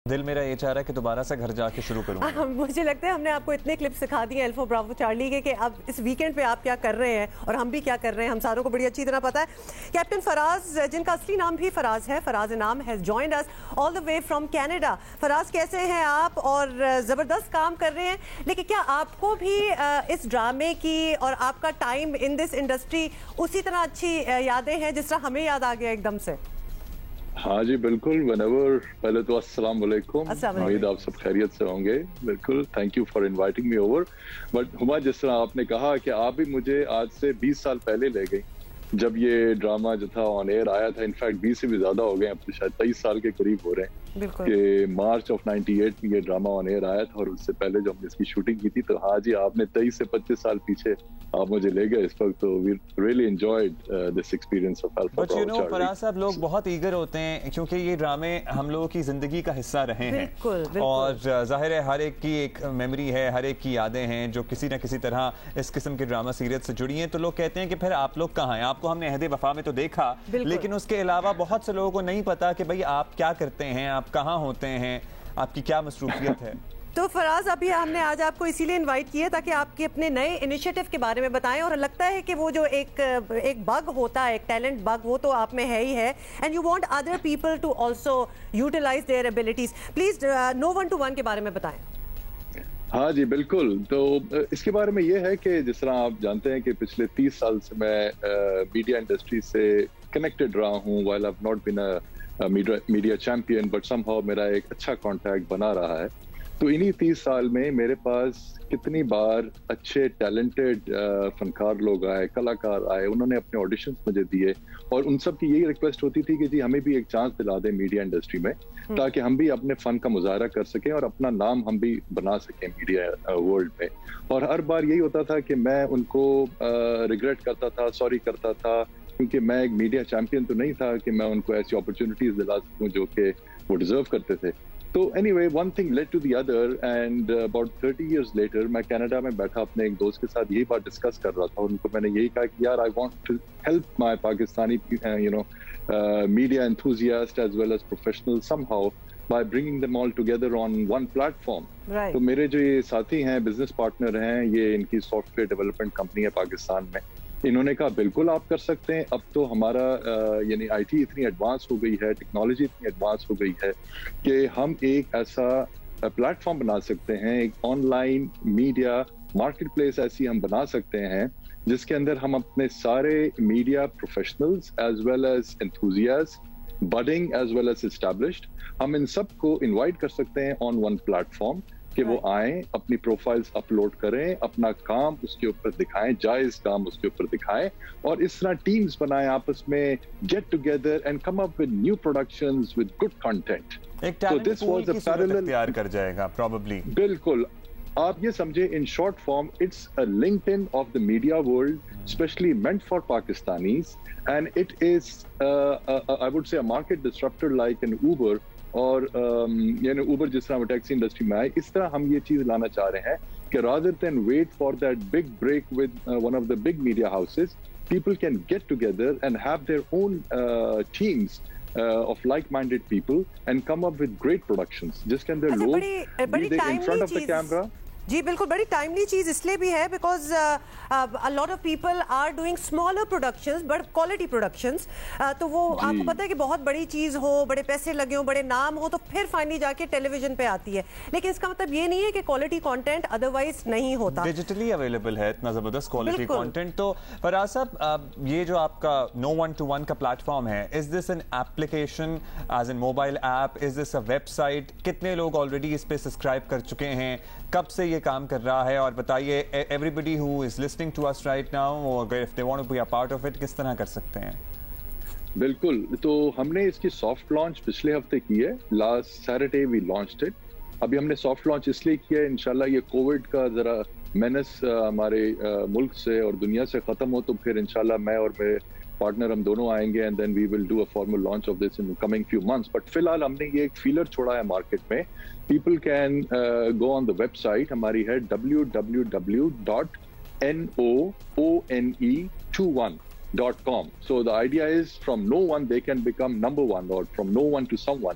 دل میرا یہ چاہ رہا ہے کہ دوبارہ سے گھر جا کے شروع کروں. مجھے لگتا ہے ہم نے آپ کو اتنے کلپ سکھا دیے الفا براوو چارلی کے کہ اب اس ویکینڈ پہ آپ کیا کر رہے ہیں اور ہم بھی کیا کر رہے ہیں ہم ساروں کو بڑی اچھی طرح پتا ہے. کیپٹن فراز، جن کا اصلی نام بھی فراز ہے، Faraz Inam has joined us all the way from Canada. Faraz کیسے ہیں آپ؟ اور زبردست کام کر رہے ہیں، لیکن کیا آپ کو بھی اس ڈرامے کی اور آپ کا ٹائم ان دس انڈسٹری اسی طرح اچھی یادیں ہیں جس طرح ہمیں یاد آ گیا ایک دم سے؟ ہاں جی بالکل. whenever پہلے تو السلام علیکم، امید آپ سب خیریت سے ہوں گے. بالکل، thank you for inviting me over. But ہما، جس طرح آپ نے کہا کہ آپ بھی مجھے آج سے 20 سال پہلے لے گئی جب یہ ڈرامہ جو تھا آن ایئر آیا تھا. انفیکٹ 20 سے بھی زیادہ ہو گئے، اب تو شاید 23 سال کے قریب ہو رہے ہیں کہ مارچ آف 98 میں یہ ڈرامہ آن ایئر آیا تھا. اور اس سے پہلے جو ہم نے اس کی شوٹنگ کی تھی، تو ہاں جی آپ نے 23 سے 25 سال پیچھے آپ مجھے لے گئے اس وقت. تو we really enjoyed this experience of Alpha Bravo Charlie. Faraz صاحب، لوگ بہت ایگر ہوتے ہیں کیونکہ یہ ڈرامے ہم لوگوں کی زندگی کا حصہ رہے ہیں. اور ظاہر ہے ہر ایک کی ایک میموری ہے، ہر ایک کی یادیں ہیں جو کسی نہ کسی طرح اس قسم کے ڈرامہ سیریز سے جڑی ہیں. تو لوگ کہتے ہیں کہ پھر آپ لوگ کہاں ہیں؟ آپ کو ہم نے عہد وفا میں تو دیکھا، لیکن اس کے علاوہ بہت سے لوگوں کو نہیں پتا کہ بھئی آپ کیا کرتے ہیں، آپ کہاں ہوتے ہیں، آپ کی کیا مصروفیت ہے. تو فراز، ابھی ہم نے آج آپ کو اسی لیے انوائٹ کیا تاکہ آپ کے اپنے نئے انیشیٹو کے بارے میں بتائیں. اور لگتا ہے کہ وہ جو ایک بگ ہوتا ہے، ایک ٹیلنٹ بگ، وہ تو آپ میں ہے ہی ہے. And you want other people to also utilise their abilities. Please no 1 to 1 کے بارے میں بتائیں. ہاں جی بالکل. تو اس کے بارے میں یہ ہے کہ جس طرح آپ جانتے ہیں کہ پچھلے 30 سال سے میں میڈیا انڈسٹری سے کنیکٹڈ رہا ہوں. while I've not been a media champion, but somehow میرا ایک اچھا کانٹیکٹ بنا رہا ہے. تو انہی 30 سال میں میرے پاس کتنی بار اچھے ٹیلنٹڈ فنکار لوگ آئے، کلاکار آئے، انہوں نے اپنے آڈیشنز مجھے دیے. اور ان سب کی یہی ریکویسٹ ہوتی تھی کہ جی ہمیں بھی ایک چانس دلا دیں میڈیا انڈسٹری میں، تاکہ ہم بھی اپنے فن کا مظاہرہ کر سکیں اور اپنا نام ہم بھی بنا سکیں میڈیا ورلڈ میں. اور ہر بار یہی ہوتا تھا کہ میں ان کو ریگریٹ کرتا تھا، سوری کرتا تھا، کیونکہ میں ایک میڈیا چیمپئن تو نہیں تھا کہ میں ان کو ایسی اپرچونیٹیز دلا سکوں جو کہ وہ ڈیزرو کرتے تھے. تو anyway, one thing led to the other, and about 30 years later میں کینیڈا میں بیٹھا اپنے ایک دوست کے ساتھ یہی بات ڈسکس کر رہا تھا. ان کو میں نے یہی کہا کہ یار I want to help my Pakistani media enthusiasts as well as professionals somehow by bringing them all together on one platform. تو میرے جو یہ ساتھی ہیں، بزنس پارٹنر ہیں، یہ ان کی سافٹ ویئر ڈیولپمنٹ کمپنی ہے پاکستان میں. انہوں نے کہا بالکل آپ کر سکتے ہیں. اب تو ہمارا یعنی آئی ٹی اتنی ایڈوانس ہو گئی ہے، ٹیکنالوجی اتنی ایڈوانس ہو گئی ہے کہ ہم ایک ایسا پلیٹ فارم بنا سکتے ہیں، ایک on line media market place ایسی ہم بنا سکتے ہیں جس کے اندر ہم اپنے سارے media professionals as well as enthusiast, budding as well as established, ہم ان سب کو انوائٹ کر سکتے ہیں آن ون پلیٹ فارم کہ وہ آئیں، اپنی پروفائلز اپلوڈ کریں، اپنا کام اس کے اوپر دکھائیں، جائز کام اس کے اوپر دکھائیں، اور اس طرح ٹیمز بنائیں آپس میں، get together and come up with new productions with good content. ایک ٹیلنٹ پول کی صورت اختیار کر جائے گا پروبیبلی. بالکل. آپ یہ سمجھیں in short form it's a linked of the media world especially meant for Pakistanis, and it is I would say a market disruptor like an Uber. اور یعنی اوبر جس طرح وہ ٹیکسی انڈسٹری میں آئے، اس طرح ہم یہ چیز لانا چاہ رہے ہیں کہ rather than wait for that big break with one of the big media houses, people can get together and have their own teams of like-minded people and come up with great productions جس کے اندر لوگ in front of the camera. جی بالکل، بڑی timely چیز اس لیے بھی ہے because a lot of people are doing smaller productions but quality productions. تو وہ آپ کو پتہ ہے کہ بہت بڑی چیز ہو، بڑے پیسے لگے ہوں، بڑے نام ہو، تو پھر فائنلی جا کے ٹیلی ویژن پہ آتی ہے. لیکن اس کا مطلب یہ نہیں ہے کہ کوالٹی کانٹینٹ ادروائز نہیں ہوتا. ڈیجیٹلی اویلیبل ہے اتنا زبردست کوالٹی کانٹینٹ. تو فراز صاحب، یہ جو آپ کا No 1 to 1 کا پلیٹ فارم ہے، is this an application is an mobile app, is this a website? کتنے لوگ آلریڈی اس پہ سبسکرائب کر چکے ہیں؟ کب سے یہ کام کر رہا ہے؟ اور بتائیے everybody who is listening to us right now, اگر if they want to be a part of it, کس طرح کر سکتے ہیں؟ بالکل. تو ہم نے اس کی سافٹ لانچ پچھلے ہفتے کی ہے. Last Saturday we launched it. ابھی ہم نے سافٹ لانچ اس لیے کیا ہے انشاءاللہ یہ کووڈ کا ذرا مینس ہمارے ملک سے اور دنیا سے ختم ہو تو پھر انشاءاللہ میں اور میرے پارٹنر ہم دونوں آئیں گے and then we will do a formal launch of this in coming few months. But فی الحال ہم نے یہ ایک فیلر چھوڑا ہے مارکیٹ میں. People can go on the website, ہماری ہے www.noone21.com. So the idea is from no one they can become number one, or from no one to someone.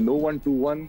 no121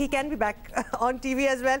he can be back on TV as well।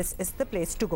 this is the place to go।